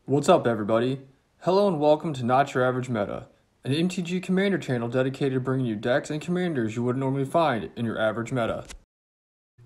What's up, everybody? Hello and welcome to Not Your Average Meta, an MTG Commander channel dedicated to bringing you decks and commanders you wouldn't normally find in your average meta.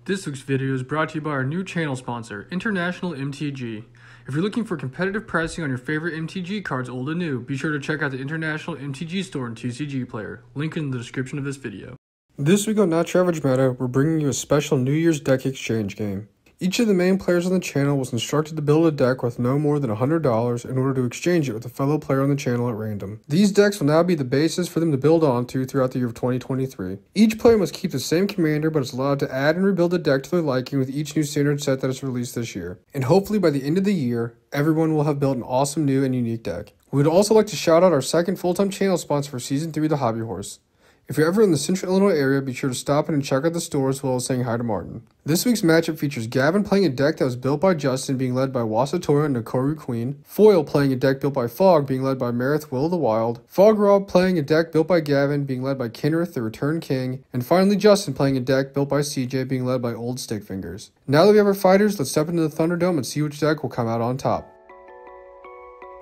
This week's video is brought to you by our new channel sponsor, International MTG. If you're looking for competitive pricing on your favorite MTG cards old and new, be sure to check out the International MTG store and TCG Player, link in the description of this video. This week on Not Your Average Meta, we're bringing you a special New Year's deck exchange game. Each of the main players on the channel was instructed to build a deck with no more than $100 in order to exchange it with a fellow player on the channel at random. These decks will now be the basis for them to build onto throughout the year of 2023. Each player must keep the same commander but is allowed to add and rebuild a deck to their liking with each new standard set that is released this year. And hopefully by the end of the year, everyone will have built an awesome new and unique deck. We would also like to shout out our second full-time channel sponsor for Season 3, The Hobby Horse. If you're ever in the Central Illinois area, be sure to stop in and check out the store as well as saying hi to Martin. This week's matchup features Gavin playing a deck that was built by Justin being led by Wasitora and Nekoru Queen, Foil playing a deck built by Fog being led by Marath, Will of the Wild, Fog Rob playing a deck built by Gavin being led by Kenrith, the Return King, and finally Justin playing a deck built by CJ being led by Old Stickfingers. Now that we have our fighters, let's step into the Thunderdome and see which deck will come out on top.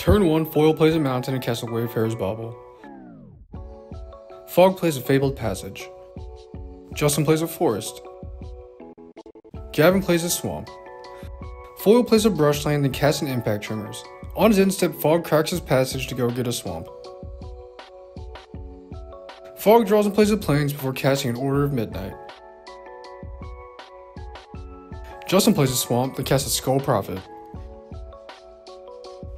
Turn 1, Foil plays a Mountain and casts a Wayfarer's Bauble. Fog plays a Fabled Passage. Justin plays a Forest. Gavin plays a Swamp. Foil plays a Brushland and casts an Impact Tremors. On his end step, Fog cracks his passage to go get a Swamp. Fog draws and plays a Plains before casting an Order of Midnight. Justin plays a Swamp, then casts a Skull Prophet.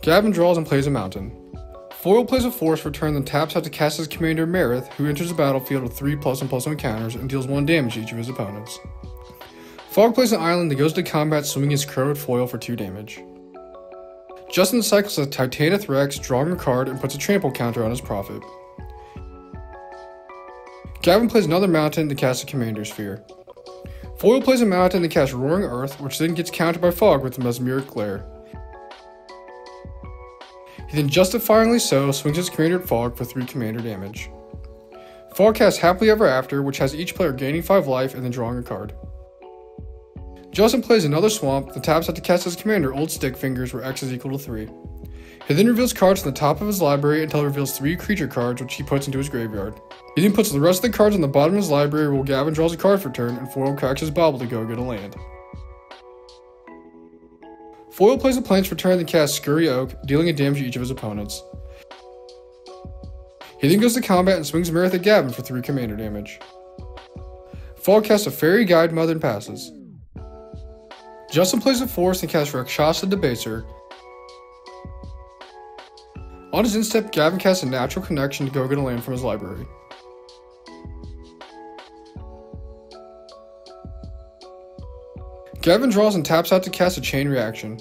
Gavin draws and plays a Mountain. Foil plays a Force for turn, then taps out to cast his commander Marath, who enters the battlefield with 3+1/+1 counters and deals 1 damage to each of his opponents. Fog plays an Island that goes to combat swinging his Crow at Foil for 2 damage. Justin cycles a Titanith Rex, drawing a card, and puts a trample counter on his Prophet. Gavin plays another Mountain to cast a Commander Sphere. Foil plays a Mountain to cast Roaring Earth, which then gets countered by Fog with the Mesmeric Glare. He then justifyingly so swings his commander at Fog for 3 commander damage. Fog casts Happily Ever After, which has each player gaining 5 life and then drawing a card. Justin plays another Swamp, then taps out to cast his commander Old Stickfingers, where X is equal to 3. He then reveals cards from the top of his library until he reveals 3 creature cards, which he puts into his graveyard. He then puts the rest of the cards on the bottom of his library while Gavin draws a card for turn and Foil cracks his Bauble to go get a land. Foil plays a Plains for turn and casts Scurry Oak, dealing a damage to each of his opponents. He then goes to combat and swings Marath at Gavin for 3 commander damage. Fog casts a Fairy Guide Mother and passes. Justin plays a Force and casts Rakshasa Debaser. On his instep, Gavin casts a Natural Connection to go get a land from his library. Gavin draws and taps out to cast a Chain Reaction.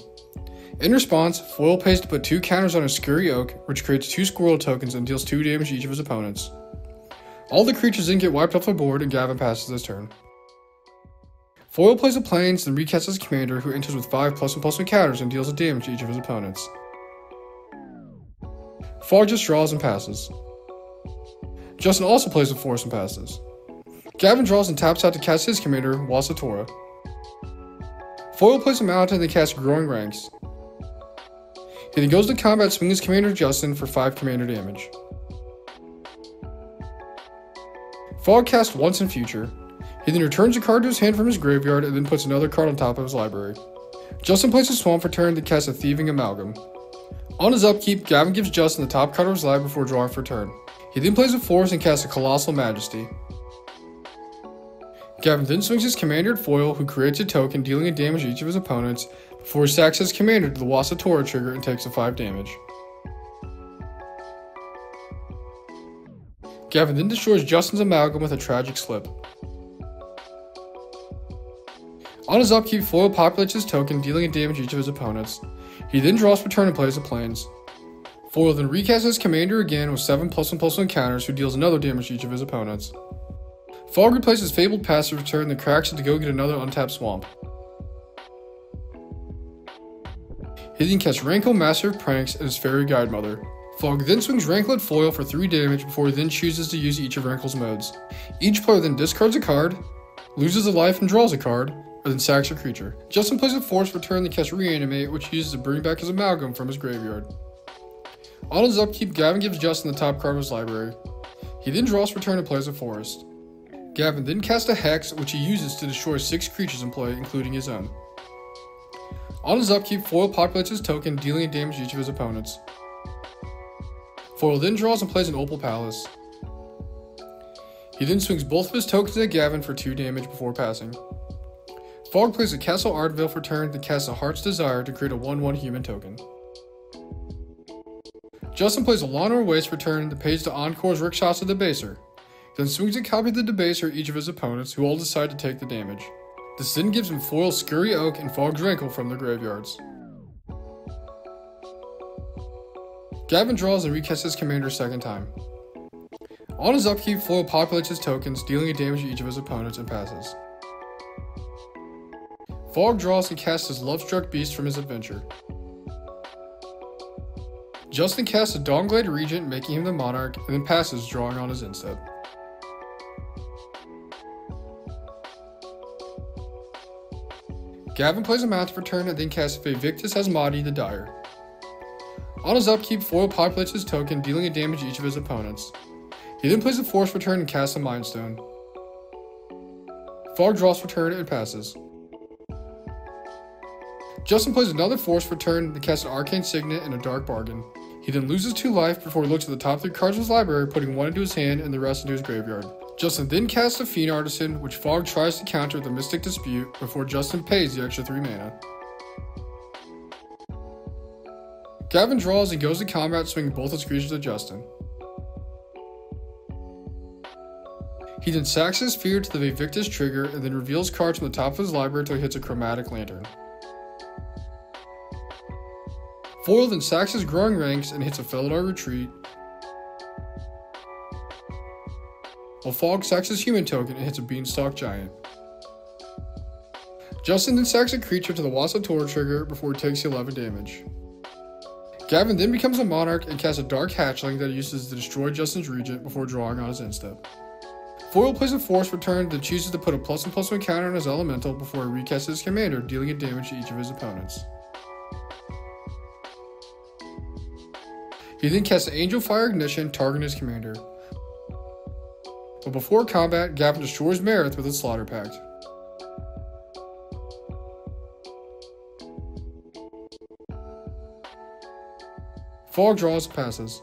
In response, Foil pays to put 2 counters on his Scurry Oak, which creates 2 Squirrel tokens and deals 2 damage to each of his opponents. All the creatures then get wiped off the board and Gavin passes his turn. Foil plays a Plains, then recasts his commander, who enters with 5+1/+1 counters and deals a damage to each of his opponents. Fog just draws and passes. Justin also plays a Force and passes. Gavin draws and taps out to cast his commander, Wasitora. Foil plays a Mountain and casts Growing Ranks. He then goes to combat swinging his commander Justin for 5 commander damage. Fog casts Once in Future. He then returns a card to his hand from his graveyard and then puts another card on top of his library. Justin plays a Swamp for turn to cast a Thieving Amalgam. On his upkeep, Gavin gives Justin the top card of his library before drawing for turn. He then plays a Force and casts a Colossal Majesty. Gavin then swings his commander at Foil, who creates a token dealing a damage to each of his opponents, before he sacks his commander to the Wasitora trigger and takes a 5 damage. Gavin then destroys Justin's Amalgam with a Tragic Slip. On his upkeep, Foil populates his token, dealing a damage to each of his opponents. He then draws for turn and plays a Plains. Foil then recasts his commander again with 7+1/+1 counters, who deals another damage to each of his opponents. Fog replaces Fabled Passage for turn, then cracks it to go get another untapped Swamp. He then casts Rankle, Master of Pranks, and his Fairy Guide Mother. Fog then swings Rankle at Foil for 3 damage before he then chooses to use each of Rankle's modes. Each player then discards a card, loses a life and draws a card, or then sacks a creature. Justin plays a force for turn, then casts Reanimate, which he uses to bring back his Amalgam from his graveyard. On his upkeep, Gavin gives Justin the top card of his library. He then draws for turn and plays a forest. Gavin then casts a Hex, which he uses to destroy 6 creatures in play, including his own. On his upkeep, Foil populates his token, dealing a damage to each of his opponents. Foil then draws and plays an Opal Palace. He then swings both of his tokens at Gavin for 2 damage before passing. Fog plays a Castle Ardvale for turn, then casts a Heart's Desire to create a 1/1 human token. Justin plays a Lawnmower Waste for turn, then pays to Encore's Rickshots of the Debaser. Then swings a copy of the Debaser at each of his opponents, who all decide to take the damage. This then gives him Foil Scurry Oak and Fog's Rankle from their graveyards. Gavin draws and recasts his commander a second time. On his upkeep, Foil populates his tokens, dealing a damage to each of his opponents, and passes. Fog draws and casts his Lovestruck Beast from his adventure. Justin casts a Dawnglade Regent, making him the Monarch, and then passes, drawing on his instep. Gavin plays a Marath for turn and then casts Vivictus Asmadi the Dire. On his upkeep, Foil populates his token, dealing a damage to each of his opponents. He then plays a Force for turn and casts a Mind Stone. Fog draws for turn and passes. Justin plays another Force for turn and casts an Arcane Signet and a Dark Bargain. He then loses 2 life before he looks at the top 3 cards of his library, putting 1 into his hand and the rest into his graveyard. Justin then casts a Fiend Artisan, which Fog tries to counter with a Mystic Dispute before Justin pays the extra 3 mana. Gavin draws and goes to combat, swinging both his creatures at Justin. He then sacks his Sphere to the Vivictus trigger and then reveals cards from the top of his library until he hits a Chromatic Lantern. Foil then sacks his Growing Ranks and hits a Felidar Retreat, while Fog sacks his Human token and hits a Beanstalk Giant. Justin then sacks a creature to the Wasitora trigger before he takes 11 damage. Gavin then becomes a Monarch and casts a Dark Hatchling that he uses to destroy Justin's Regent before drawing on his instep. Foil plays a Force for turn, then chooses to put a +1/+1 counter on his Elemental before he recasts his commander, dealing a damage to each of his opponents. He then casts Angel Fire Ignition, targeting his commander. But before combat, Gavin destroys Marath with his Slaughter Pact. Fog draws, passes.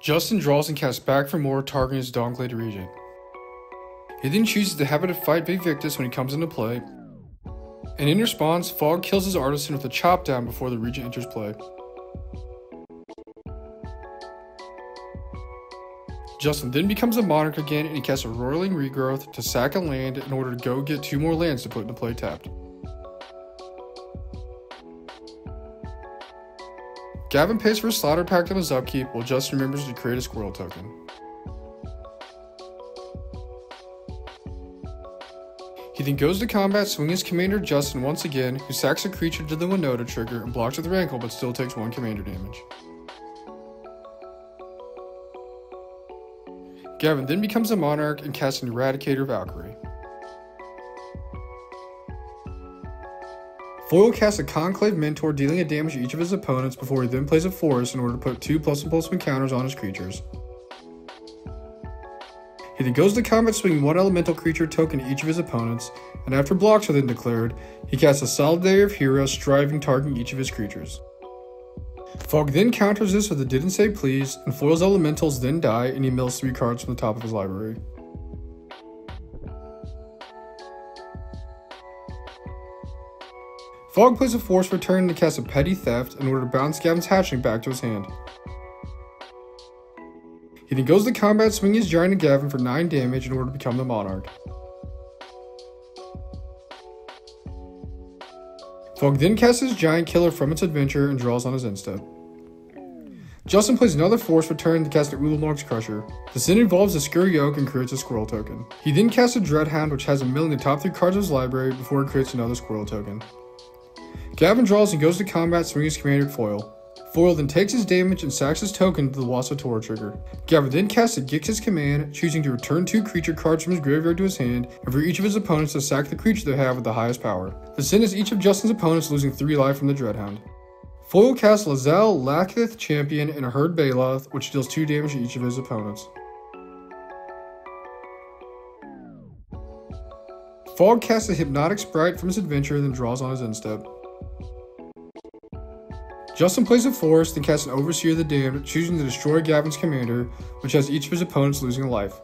Justin draws and casts Back for More, targeting his Dawnglade Regent. He then chooses to have it fight Vivictus when he comes into play, and in response, Fog kills his Artisan with a Chop Down before the Regent enters play. Justin then becomes a Monarch again, and he casts a Roiling Regrowth to sack a land in order to go get 2 more lands to put into play tapped. Gavin pays for his Slaughter Pact on his upkeep, while Justin remembers to create a Squirrel token. He then goes to combat, swinging his commander Justin once again, who sacks a creature to the Winota trigger and blocks with Rankle but still takes 1 commander damage. Gavin then becomes a Monarch and casts an Eradicator Valkyrie. Foil casts a Conclave Mentor, dealing a damage to each of his opponents before he then plays a Forest in order to put 2 +1/+1 counters on his creatures. He then goes to combat, swinging 1 elemental creature token to each of his opponents, and after blocks are then declared, he casts a Solidarity of Heroes, striving targeting each of his creatures. Fog then counters this with a Didn't Say Please, and Foil's elementals then die, and he mills 3 cards from the top of his library. Fog plays a Force for turn to cast a Petty Theft in order to bounce Gavin's Hatchling back to his hand. He then goes to combat, swinging his Giant at Gavin for 9 damage in order to become the Monarch. Fog then casts his Giant Killer from its adventure and draws on his instep. Justin plays another Force for turn to cast an Ulamog's Crusher. This then involves a Scurry Oak and creates a Squirrel token. He then casts a Dreadhound, which has a milling the top 3 cards of his library before it creates another Squirrel token. Gavin draws and goes to combat, swinging his commander at Foil. Foil then takes his damage and sacks his token to the Wasitora trigger. Gavin then casts a Gix's command, choosing to return 2 creature cards from his graveyard to his hand, and for each of his opponents to sack the creature they have with the highest power. This ends each of Justin's opponents losing 3 life from the Dreadhound. Foil casts Lazel, Lakith Champion, and a Herd Baloth, which deals 2 damage to each of his opponents. Fog casts a Hypnotic Sprite from his adventure, then draws on his end step. Justin plays a Forest, then casts an Overseer of the Damned, choosing to destroy Gavin's commander, which has each of his opponents losing a life.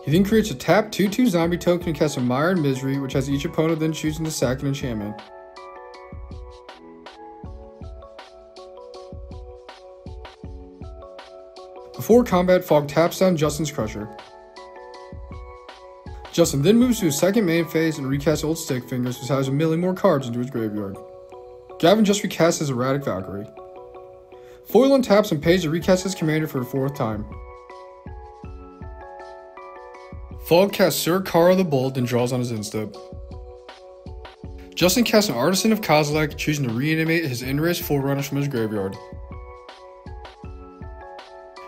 He then creates a tap 2/2 zombie token and casts a Mire in Misery, which has each opponent then choosing to sack an enchantment. Before combat, Fog taps down Justin's Crusher. Justin then moves to his second main phase and recasts Old Stickfingers, which has a million more cards into his graveyard. Gavin just recasts his Erratic Valkyrie. Foil untaps and pays to recast his commander for a 4th time. Fog casts Sir Kara the Bold and draws on his end step. Justin casts an Artisan of Kozilek, choosing to reanimate his Enraged Forerunners from his graveyard.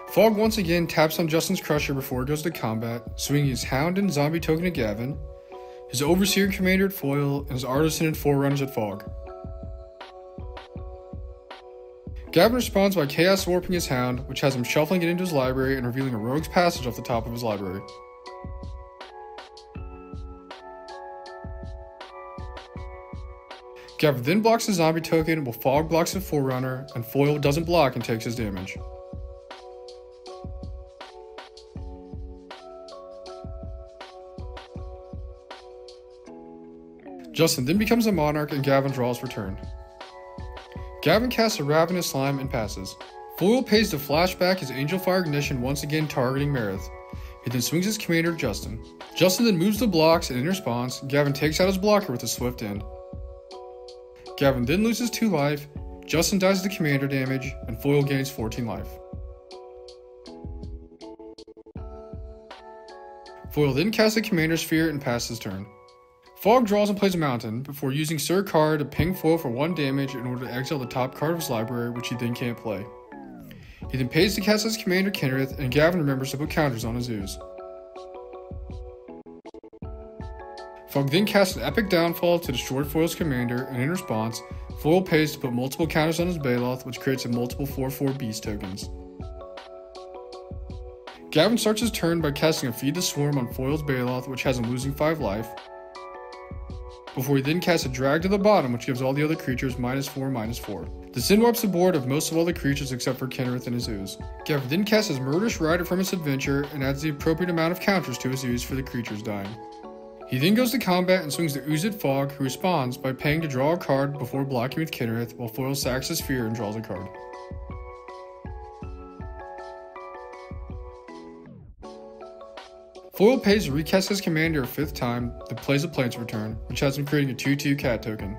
Fog once again taps on Justin's Crusher before it goes to combat, swinging his Hound and Zombie token at Gavin, his Overseer Commander at Foil, and his Artisan and Forerunners at Fog. Gavin responds by Chaos Warping his Hound, which has him shuffling it into his library and revealing a Rogue's Passage off the top of his library. Gavin then blocks the Zombie token while Fog blocks the Forerunner, and Foil doesn't block and takes his damage. Justin then becomes a Monarch and Gavin draws for turn. Gavin casts a Ravenous Slime and passes. Foil pays to flashback his Angel Fire Ignition, once again targeting Marath. He then swings his commander at Justin. Justin then moves the blocks, and in response, Gavin takes out his blocker with a swift end. Gavin then loses 2 life, Justin dies to commander damage, and Foil gains 14 life. Foil then casts a Commander Sphere and passes turn. Fog draws and plays a Mountain, before using Sir Kara to ping Foil for 1 damage in order to exile the top card of his library, which he then can't play. He then pays to cast his commander Kenrith, and Gavin remembers to put counters on his ooze. Fog then casts an Epic Downfall to destroy Foil's commander, and in response, Foil pays to put multiple counters on his Baloth, which creates a multiple 4/4 beast tokens. Gavin starts his turn by casting a Feed the Swarm on Foil's Baloth, which has him losing 5 life, before he then casts a Drag to the bottom, which gives all the other creatures -4/-4. This then wipes the board of most of all the creatures except for Kenrith and his ooze. Gavin then casts his Murderous Rider from his adventure and adds the appropriate amount of counters to his ooze for the creatures dying. He then goes to combat and swings the ooze at Fog, who responds by paying to draw a card before blocking with Kenrith, while Foil sacks his Sphere and draws a card. Foil pays to recast his commander a 5th time, then plays a Plains Return, which has him creating a 2/2 cat token.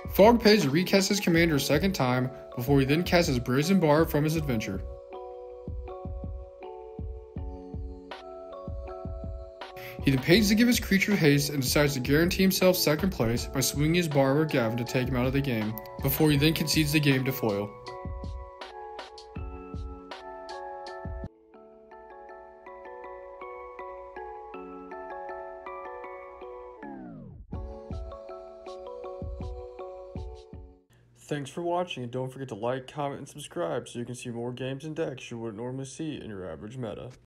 Fog pays to recast his commander a 2nd time, before he then casts his Brazen Bar from his adventure. He then pays to give his creature haste and decides to guarantee himself 2nd place by swinging his bar at Gavin to take him out of the game, before he then concedes the game to Foil. Thanks for watching, and don't forget to like, comment, and subscribe so you can see more games and decks you wouldn't normally see in your average meta.